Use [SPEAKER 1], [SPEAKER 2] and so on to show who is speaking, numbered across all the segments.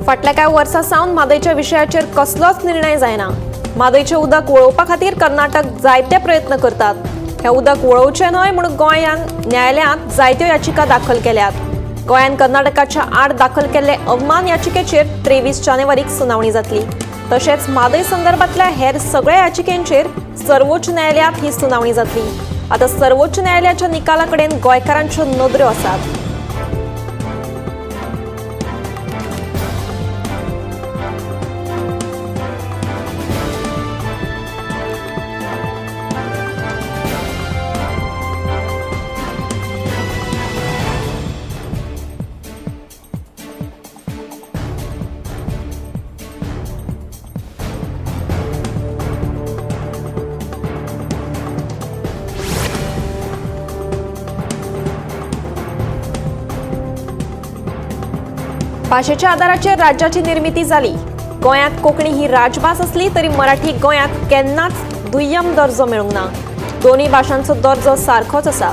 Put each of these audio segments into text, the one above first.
[SPEAKER 1] फाटल्या कांय वर्सां सावन म्हादयच्या विशयाचेर कसलोच निर्णय जायना। म्हादयचें उदक वळोवपा खातीर कर्नाटक जायते प्रयत्न करतात। हें उदक वळोवचें न्हय म्हूण गोंयान न्यायालयांत जायत्यो याचिका दाखल केल्यात। गोंयान कर्नाटकाच्या आड दाखल केल्ले अवमान याचिकेचेर 23 जानेवारीक सुनावणी जातली। तशेंच म्हादय संदर्भातल्या हेर सगळ्या याचिकेंचेर सर्वोच्च न्यायालयांत ही सुनावणी जातली। आतां सर्वोच्च न्यायालयाच्या निकाला कडेन गोंयकारांच्यो नदऱ्यो आसात। भाषेच्या आदाराचेर राज्याची निर्मिती जाली। गोंयांत कोंकणी ही राजभास असली तरी मराठी गोंयांत केन्नाच दुय्यम दर्जो मेळूंक ना। दोन्ही भाषांचो दर्जो सारखोच आसा।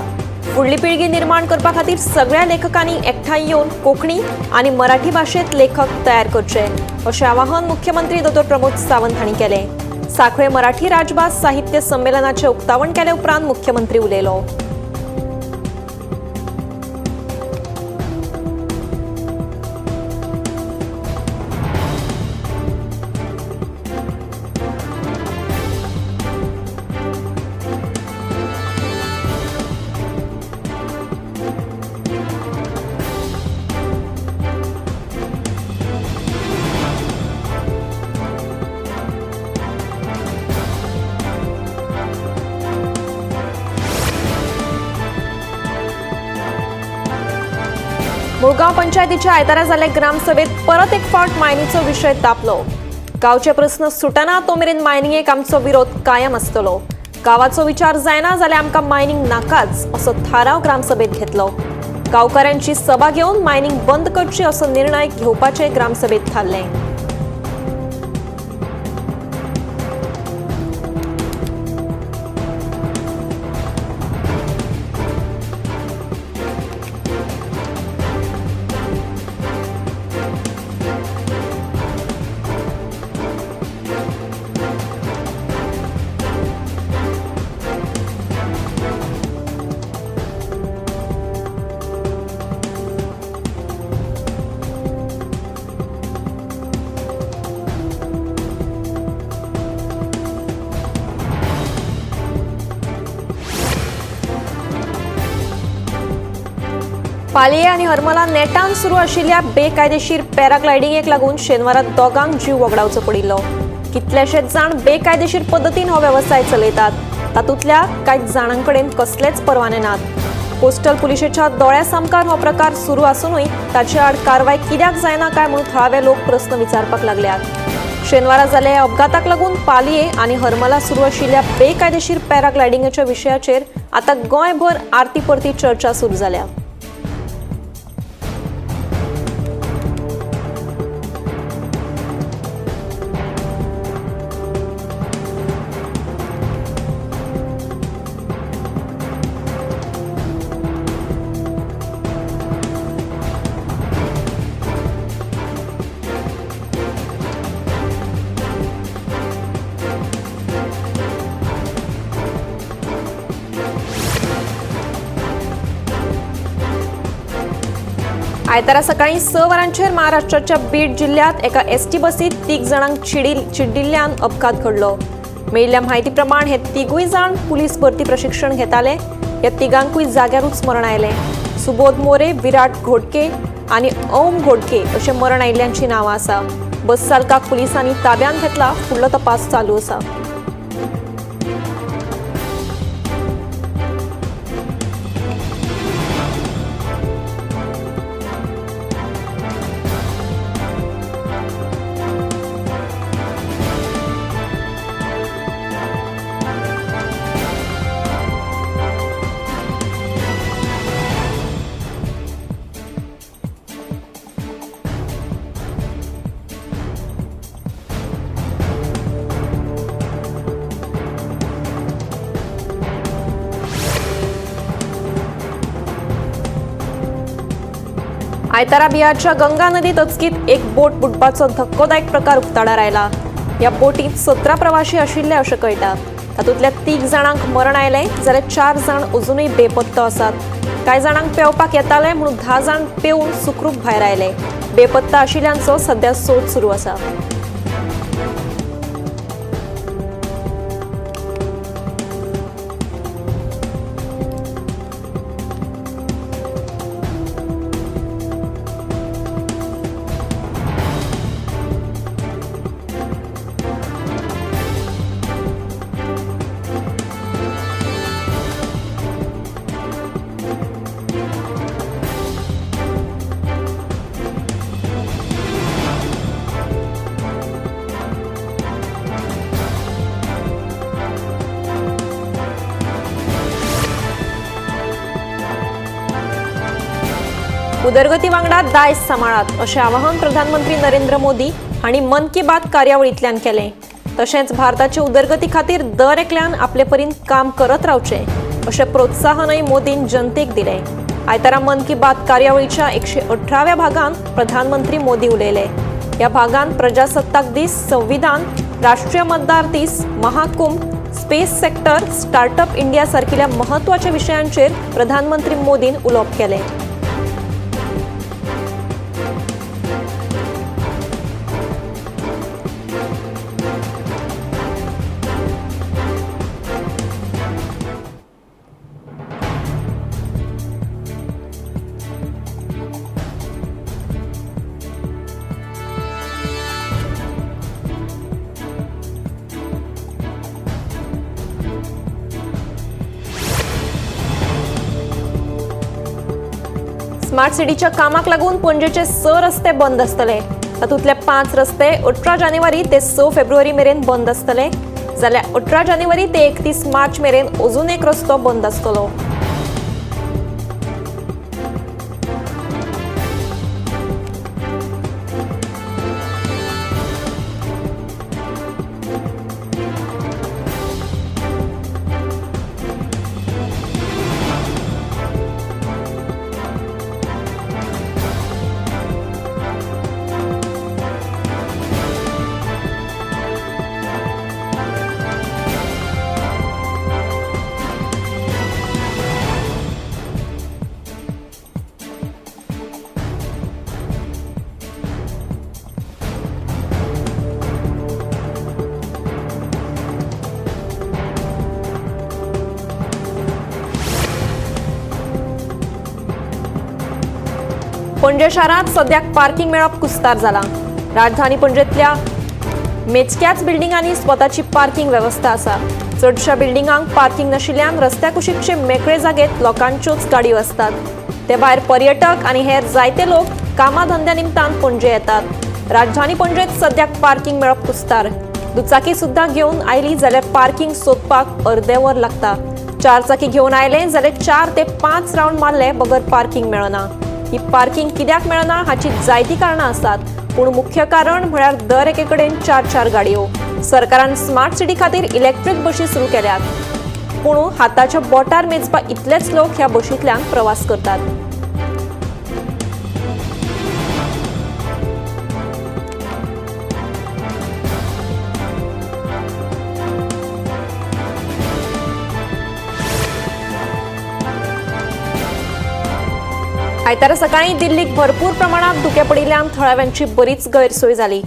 [SPEAKER 1] फुडली पिळगी निर्माण करपा खातीर सगळ्या लेखकांनी एकठांय येवन कोंकणी आनी मराठी भाशेंत लेखक तयार करचे अशें आवाहन मुख्यमंत्री डॉ. प्रमोद सावंत हांणी केलें। सांखळे मराठी राजभास साहित्य संमेलनाचें उक्तावण केले उपरांत मुख्यमंत्री उलयलो। मुळगांव पंचायतीच्या आयतारा जाल्ले ग्रामसभेत परत एक फावट मायनीचो विशय तापलो। गांवचे प्रस्न सुटना तो मेरेन मायनिंगेक आमचो विरोध कायम आसतलो। गांवाचो विचार जायना जाल्यार आमकां मायनिंग नाकाच असो थाराव ग्रामसभेत घेतलो। गांवकारांची सभा घेवन मायनिंग बंद करची असो निर्णय घेवपाचे ग्रामसभेत थारले। पालये आनी हरमला नेटान सुरू आशिल्ल्या बेकायदेशीर पॅराग्लायडिंगेक लागून शेनवारा दोगांक जीव वगडावचो पडिल्लो। कितलेशेच जाण बेकायदेशीर पद्दतीन हो वेवसाय चलयतात। तातूंतल्या कांय जाणांकडेन कसलेच परवाने नात। कोस्टल पुलिशेच्या दोळ्या सामकार हो प्रकार सुरू आसूनय ताचे आड कारवाय कित्याक जायना काय म्हूण थळावे लोक प्रस्न विचारपाक लागल्यात। शेनवारा जाल्ल्या अपघाताक लागून पालये आनी हरमला सुरू आशिल्ल्या बेकायदेशीर पॅराग्लायडिंगाच्या विशयाचेर आतां गोंयभर आरती परती चर्चा सुरू जाल्या। आयतारा सकाळी 6 वरांचेर महाराष्ट्राच्या बीड जिल्ह्यात एका एसटी बसीत 3 जाणांक चिड्डिल्ल्यान अपघात घडलो। मेळिल्ल्या म्हायती प्रमाण हे 3गूय जाण पुलीस भरती प्रशिक्षण घेताले। ह्या 3गांकूय जाग्यारूच मरण आयलें। सुबोध मोरे, विराट घोडके आनी ओम घोडके अशें मरण आयिल्ल्यांची नांवां आसा। बस चालकाक पुलिसांनी ताब्यात घेतला। फुडलो तपास चालू आसा। आयतारा बिहारच्या गंगा नदीत अचकीत एक बोट बुडपाचो धक्कोदायक प्रकार उक्ताडार आयला. ह्या बोटीत 17 प्रवाशी आशिल्ले अशें कळटा. तातूंतल्या 3 जाणांक मरण आयलें जाल्यार 4 जाण अजूनय बेपत्तो आसात. कांय जाणांक पेंवपाक येताले म्हणून 10 जाण पेंवन सुखरूप भायर आयले. बेपत्ता आशिल्ल्यांचो सध्या सोद सुरू आसा. उदरगती वांगडा दायज सांबाळात अशें आवाहन प्रधानमंत्री नरेंद्र मोदी हांणी मन की बात कार्यावळींतल्यान केलें. तशेंच भारताचे उदरगती खातीर दर एकल्यान आपले परीन काम करत रावचें अशें प्रोत्साहनय मोदीन जनतेक दिलें. आयतारा मन की बात कार्यावळीच्या 118व्या भागांत प्रधानमंत्री मोदी उलयले. ह्या भागांत प्रजासत्ताक दीस, संविधान, राष्ट्रीय मतदार दीस, Mahakumbh, space sector, startup India सारकिल्या महत्वाच्या विशयांचेर प्रधानमंत्री मोदीन उलोवप केलें. स्मार्ट सिटीच्या कामाक लागून पणजेचे 6 रस्ते बंद आसतले. तातूंतले 5 रस्ते 18 जानेवारी ते 6 फेब्रुवारी मेरेन बंद आसतले, जाल्यार 18 जानेवारी ते 31 मार्च मेरेन अजून एक रस्तो बंद आसतलो. पणजे शारांत सद्याक पार्किंग मेळप कुस्तार जाला. राजधानी पणजेंतल्या मेजक्याच बिल्डिंगांनी स्वताची पार्किंग वेवस्था आसा. चडशा बिल्डिंगांक पार्किंग नाशिल्ल्यान रस्त्या कुशीकचे मेकळे जागेत लोकांच्योच गाडयो आसतात. ते भायर पर्यटक आनी हेर जायते लोक कामा धंद्या निमतान पणजे येतात. राजधानी पणजेंत सद्याक पार्किंग मेळप कुस्तार. दुचाकी सुद्धा घेवन आयली जाल्यार पार्किंग सोदपाक अर्दे वर लागता. 4 चाकी घेवन आयले जाल्यार 4 ते 5 राउंड मारले बगर पार्किंग मेळना. ही पार्किंग कित्याक मेळना हाची जायती कारणां आसात, पूण मुख्य कारण म्हळ्यार दर एके कडेन 4 गाडयो. सरकारान स्मार्ट सिटी खातीर इलेक्ट्रीक बशी सुरू केल्यात, पूण हाताच्या बोटार मेजपा इतलेच लोक ह्या बशींतल्यान प्रवास करतात. आयतारा सकाळी दिल्लीक भरपूर प्रमाणात धुके पडिल्ल्यान थळाव्यांची बरीच गैरसोय जाली.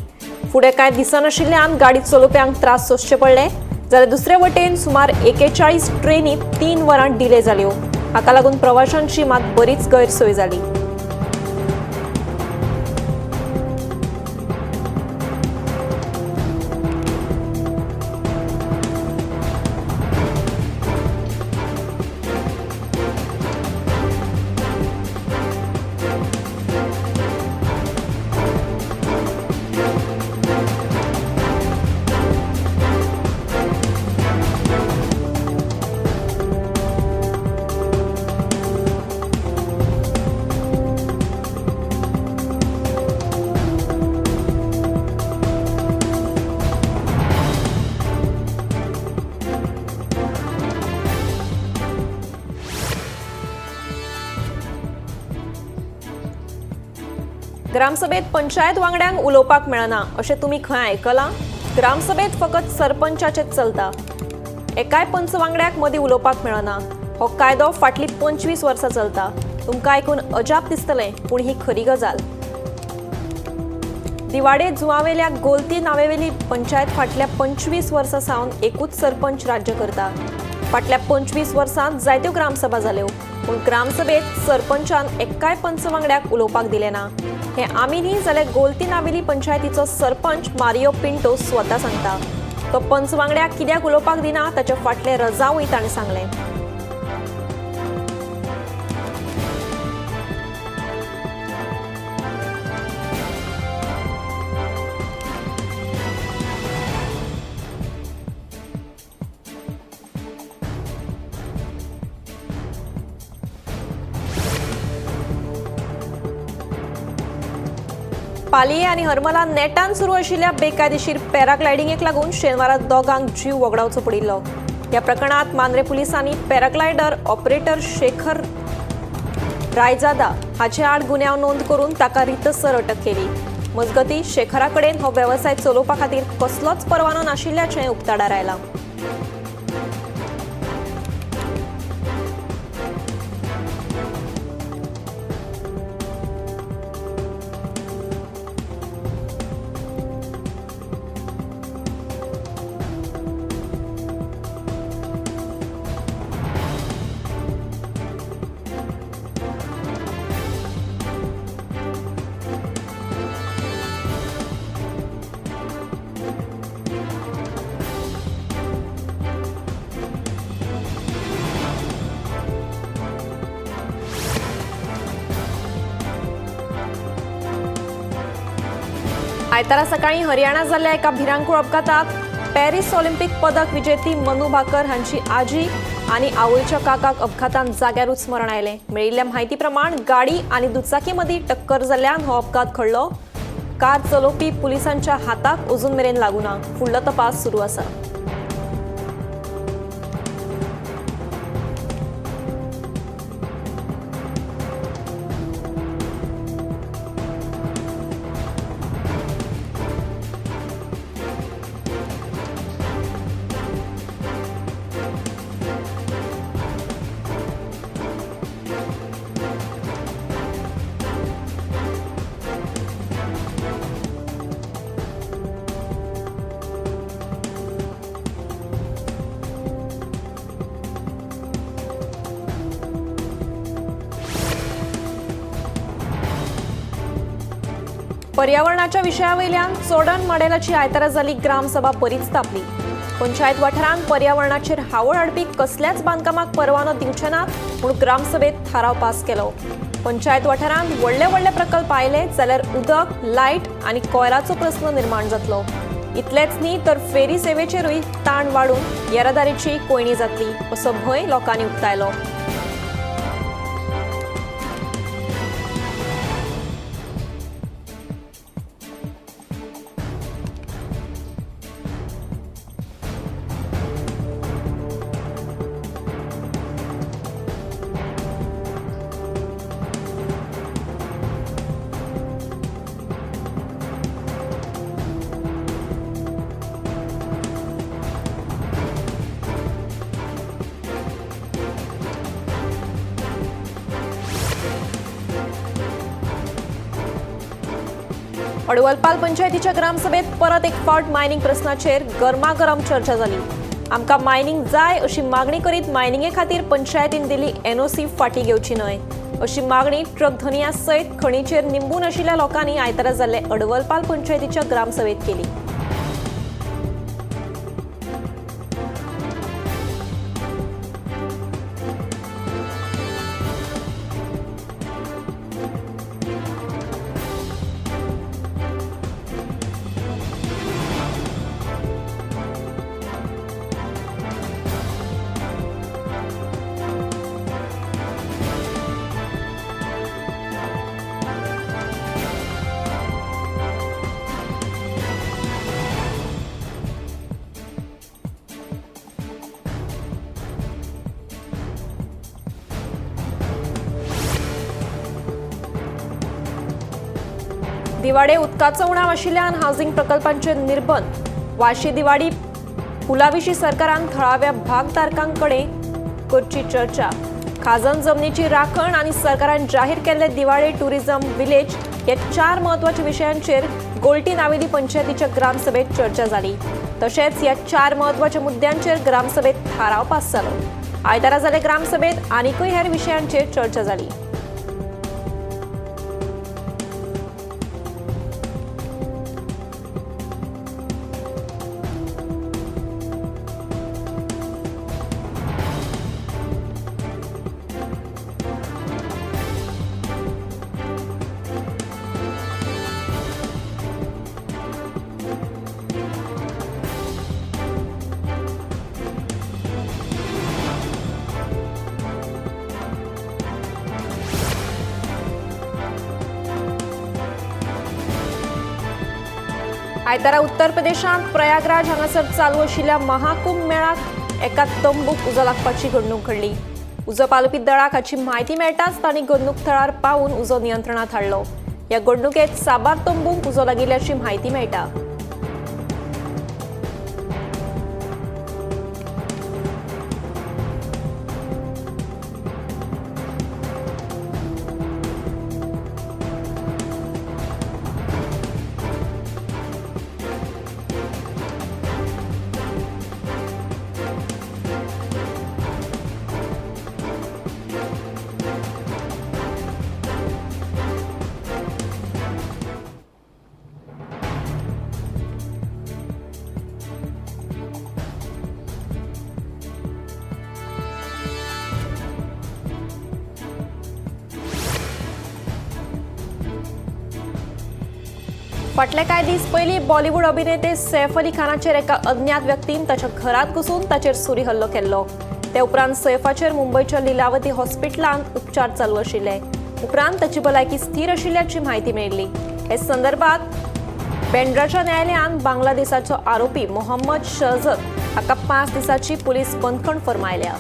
[SPEAKER 1] फुडें कांय दिसनाशिल्ल्यान गाडी चलोवप्यांक त्रास सोंसचे पडले, जाल्यार दुसरे वटेन सुमार 41 ट्रेनी 3 वरां डिले जाल्यो. हाका लागून प्रवाशांची मात बरीच गैरसोय जाली. ग्रामसभेत पंचायत वांगड्यांक उलोवपाक मेळना अशें तुमी खंय आयकलां? ग्रामसभेत फकत सरपंचाचेच चलता. एकाय पंच वांगड्याक मदीं उलोवपाक मेळना. हो कायदो फाटली 25 वर्सां चलता. तुमकां आयकून अजाप दिसतलें, पूण ही खरी गजाल. दिवाडे जुंवावेल्या गोलती नावेवेली पंचायत फाटल्या 25 वर्सां सावन एकूच सरपंच राज्य करता. फाटल्या 25 वर्सांत जायत्यो ग्रामसभा जाल्यो, पूण ग्रामसभेत सरपंचान एकाय पंच वांगड्याक उलोवपाक दिलें ना. हें आमी न्ही जाल्यार गोलती नावेली पंचायतीचो सरपंच मारियो पिंटो स्वता सांगता. तो पंच वांगड्याक कित्याक उलोवपाक दिना ताचे फाटलें रजावूय ताणें सांगलें. पालये आनी हरमला नेटान सुरू आशिल्ल्या बेकायदेशीर पॅराग्लायडिंगेक लागून शेनवारा दोगांक जीव वगडावचो पडिल्लो. ह्या प्रकरणात मांद्रे पुलिसांनी पॅराग्लायडर ऑपरेटर शेखर रायजादा हाचे आड गुन्यांव नोंद करून ताका रितसर अटक केली. मजगतीं शेखरा कडेन हो वेवसाय चलोवपा खातीर कसलोच परवानो नाशिल्ल्याचें उक्ताडार आयलां. आयतारा सकाळी हरियाणा जाल्ल्या एका भिरांकूळ अपघातांत पॅरीस ऑलिंपिक पदक विजेती मनू भाकर हांची आजी आनी आवयच्या काकाक अपघातांत जाग्यारूच मरण आयलें. मेळिल्ल्या म्हायती प्रमाण गाडी आनी दुचाकी मदीं टक्कर जाल्ल्यान हो अपघात घडलो. कार चलोवपी पुलिसांच्या हाताक अजून मेरेन लागूना. फुडलो तपास सुरू आसा. पर्यावरणाच्या विशयावयल्यान चोडण मॉडेलाची आयतारा जाल्ली ग्रामसभा बरीच तापली. पंचायत वाठारांत पर्यावरणाचेर हावळ हाडपी कसल्याच बांदकामाक परवानो दिवचे नात म्हूण ग्रामसभेत थाराव पास केलो. पंचायत वाठारांत व्हडले व्हडले प्रकल्प आयले जाल्यार उदक, लायट आनी कोयराचो प्रस्न निर्माण जातलो. इतलेंच न्ही तर फेरी सेवेचेरूय ताण वाडून येरादारीची कोयणी जातली असो भंय लोकांनी उक्तायलो. अडवलपाल पंचायतीच्या ग्रामसभेत परत एक फावट मायनिंग प्रस्नाचेर गरमागरम चर्चा जाली. आमकां मायनिंग जाय अशी मागणी करीत मायनिंगे खातीर पंचायतीन दिल्ली एनओसी फाटीं घेवची न्हय अशी मागणी ट्रक धनिया सयत खणीचेर निंबून आशिल्ल्या लोकांनी आयतारा जाल्ले अडवलपाल पंचायतीच्या ग्रामसभेत केली. दिवाडे उदकाचो उणाव आशिल्ल्यान हावसिंग प्रकल्पांचे निर्बंध वाशी दिवाडी पुलाविशीं सरकारान थळाव्या भागधारकांकडे करची चर्चा खाजन जमनीची राखण आणि सरकारान जाहीर केल्ले दिवाडे टुरिझम विलेज या 4 महत्वाच्या विशयांचेर गोल्टी नावेली पंचायतीच्या ग्रामसभेत चर्चा जाली। तशेंच या 4 महत्वाच्या मुद्द्यांचेर ग्रामसभेत थाराव पास जालो। आयतारा जाल्ले ग्रामसभेत आनीकय हेर विशयांचेर चर्चा जाली। आयतारा उत्तर प्रदेशांत प्रयागराज हांगासर चालू आशिल्ल्या महाकुंभ मेळाक एका तंबूक उजो लागपाची घडणूक घडली। उजो पालोवपी दळाक हाची म्हायती मेळटाच तांणी घडणूक थळार पावून उजो नियंत्रणात हाडलो। ह्या घडणुकेत साबार तंबूक उजो लागिल्ल्याची म्हायती मेळटा। फाटले कांय दीस पयलीं बॉलिवूड अभिनेते सैफ अली खानाचेर एका अज्ञात व्यक्तीन ताच्या घरात घुसून ताचेर सुरी हल्लो केल्लो। ते उपरांत सैफाचेर मुंबयच्या लीलावती हॉस्पिटलांत उपचार चालू आशिल्ले। उपरांत ताची भलायकी स्थिर आशिल्ल्याची म्हायती मेळ्ळी। हे संदर्भात बेंड्राच्या न्यायालयान बांगलादेशाचो आरोपी मोहम्मद शहजद हाका 5 दिसांची पुलीस बंदखण फर्मायल्या।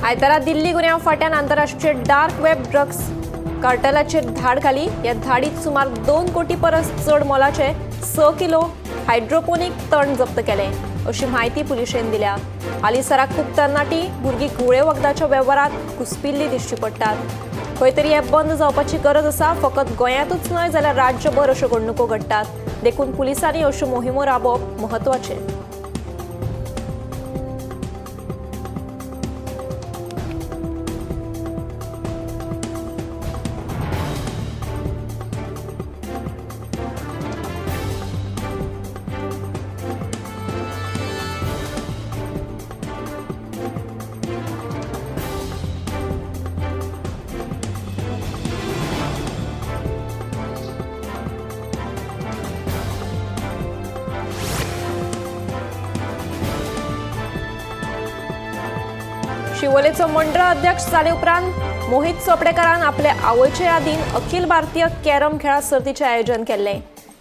[SPEAKER 1] आयतारा दिल्ली गुन्यांव फाट्यान आंतरराष्ट्रीय डार्क वेब ड्रग्स कार्टेलाचेर धाड घाली। ह्या धाडीत सुमार 2 कोटी परस चड मोलाचे 6 किलो हायड्रोपोनिक तण जप्त केले, अशी म्हायती पुलिशेन दिल्या। हालीसराक खूब तरणाटी भुरगीं घुवळे वखदाच्या वेव्हारात घुसपिल्ली दिश्टी पडटात। खंय तरी हे बंद जावपाची गरज आसा। फकत गोंयांतूच न्हय जाल्यार राज्यभर अश्यो घडणुको घडटात। देखून पुलिसांनी अश्यो मोहिमो राबोवप म्हत्वाचें। शिवोलेचो मंडळ अध्यक्ष जाले उपरांत मोहित चोपडेकारान आपल्या आवयचे यादीन अखिल भारतीय कॅरम खेळा सर्तीचे आयोजन केल्ले।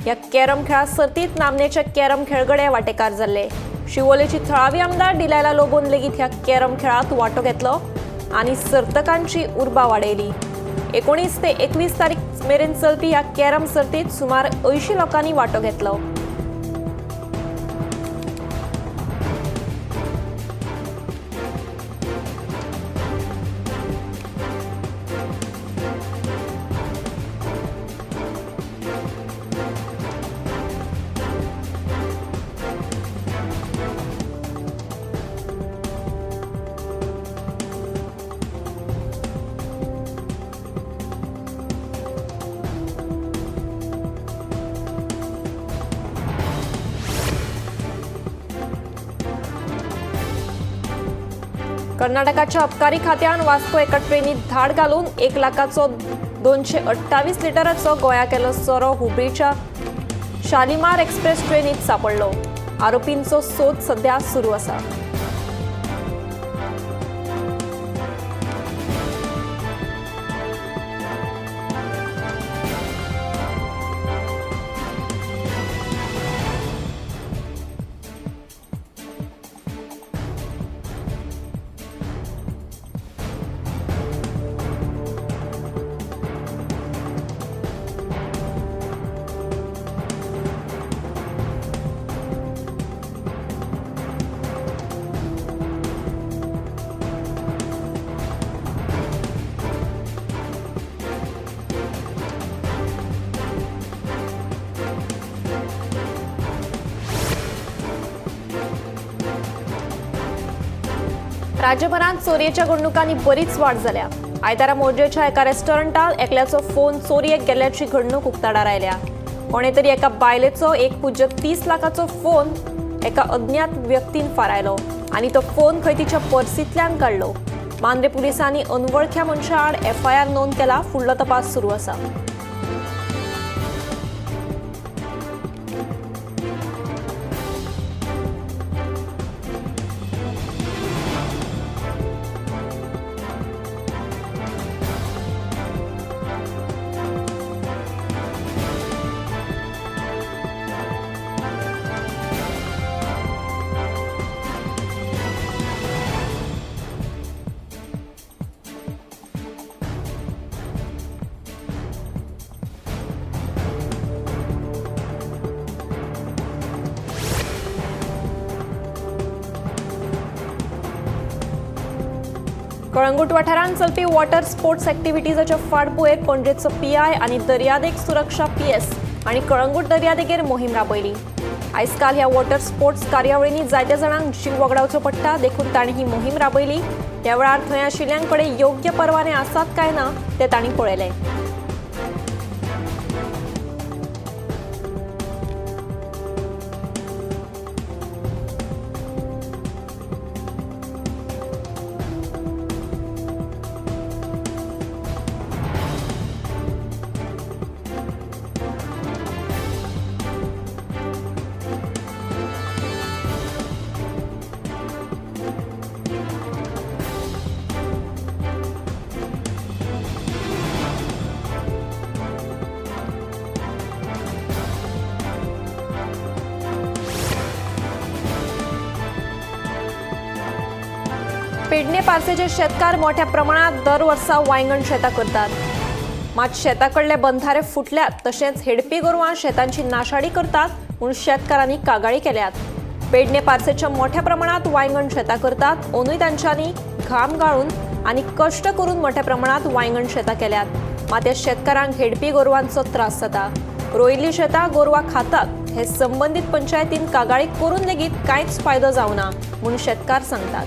[SPEAKER 1] ह्या कॅरम खेळा सर्तीत नामनेचे कॅरम खेळगडे वांटेकार जाल्ले। शिवोलेची थळावी आमदार डिलायला लोबोन लेगीत ह्या कॅरम खेळात वांटो घेतलो आनी सर्तकांची उर्बा वाडयली। 19 ते 21 तारीख मेरेन चलपी ह्या कॅरम सर्तीत सुमार 80 लोकांनी वांटो घेतलो। कर्नाटकाच्या अबकारी खात्यान वास्को एका ट्रेनीत धाड घालून 1 लाखाचो 228 लिटराचो गोंया केलो सोरो हुबळीच्या शालिमार एक्सप्रेस ट्रेनीत सापडलो. आरोपींचो सोद सध्या सुरू आसा. राज्यभरात चोरयेच्या घडणुकांनी बरीच वाढ जाल्या. आयतारा मोरजेच्या एका रेस्टॉरंटात एकल्याचो फोन चोरयेक गेल्ल्याची घडणूक उक्ताडार आयल्या. कोणे तरी एका बायलेचो 1.30 लाखाचो फोन एका अज्ञात व्यक्तीन फारायलो आनी तो फोन खंय तिच्या पर्सींतल्यान काडलो. मांद्रे पुलिसांनी अनवळख्या मनशा आड FIR नोंद केला. फुडलो तपास सुरू आसा. कळंगूट वाठारांत चलपी वॉटर स्पोर्ट्स एक्टिव्हिटीजाच्या फाटभुंयेर पणजेचो PI आनी दर्यादेग सुरक्षा PS आनी कळंगूट दर्यादेगेर मोहीम राबयली. आयज काल ह्या वॉटर स्पोर्ट्स कार्यावळींनी जायत्या जाणांक जीव वगडावचो पडटा. देखून तांणी ही मोहीम राबयली. ह्या वेळार थंय आशिल्ल्यां कडेन योग्य परवाने आसात काय ना ते तांणी पळयले. पेडणे पार्सेचे शेतकार मोठ्या प्रमाणात दर वर्सा वांयगण शेतां करतात. मात शेताकडले बंधारे फुटल्यात तशेंच हेडपी गोरवां शेतांची नाशाडी करतात म्हूण शेतकारांनी कागाळी केल्यात. पेडणे पार्सेच्या मोठ्या प्रमाणात वांयगण शेतां करतात. अंदूय तांच्यांनी घाम गाळून आनी कश्ट करून मोठ्या प्रमाणात वांयगण शेतां केल्यात. मात ह्या शेतकारांक हेडपी गोरवांचो त्रास जाता. रोयिल्लीं शेतां गोरवां खातात हे संबंदीत पंचायतीन कागाळी करून लेगीत कांयच फायदो जावना म्हूण शेतकार सांगतात.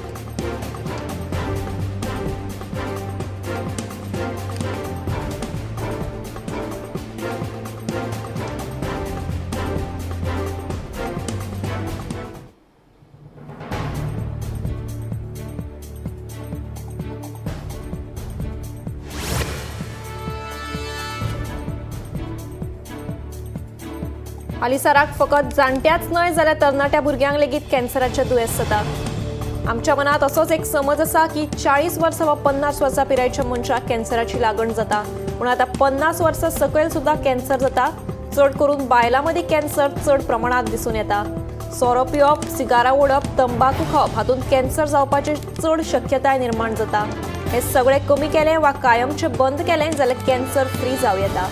[SPEAKER 1] हालीसराक फकत जाणट्याच न्हय जाल्यार तरणाट्या भुरग्यांक लेगीत कॅन्सराचे दुयेंस जाता. आमच्या मनात असोच एक समज आसा की 40 वर्सां वा 50 वर्सां पिरायेच्या मनशाक कॅन्सराची लागण जाता. पूण आतां 50 वर्सां सकयल सुद्धा कॅन्सर जाता. चड करून बायलां मदीं कॅन्सर चड प्रमाणात दिसून येता. सोरो पिवप, सिगारा ओडप, तंबाखू खावप हातूंत कॅन्सर जावपाची चड शक्यताय निर्माण जाता. हे सगळे कमी केलें वा कायमचें बंद केलें जाल्यार कॅन्सर फ्री जावं येता.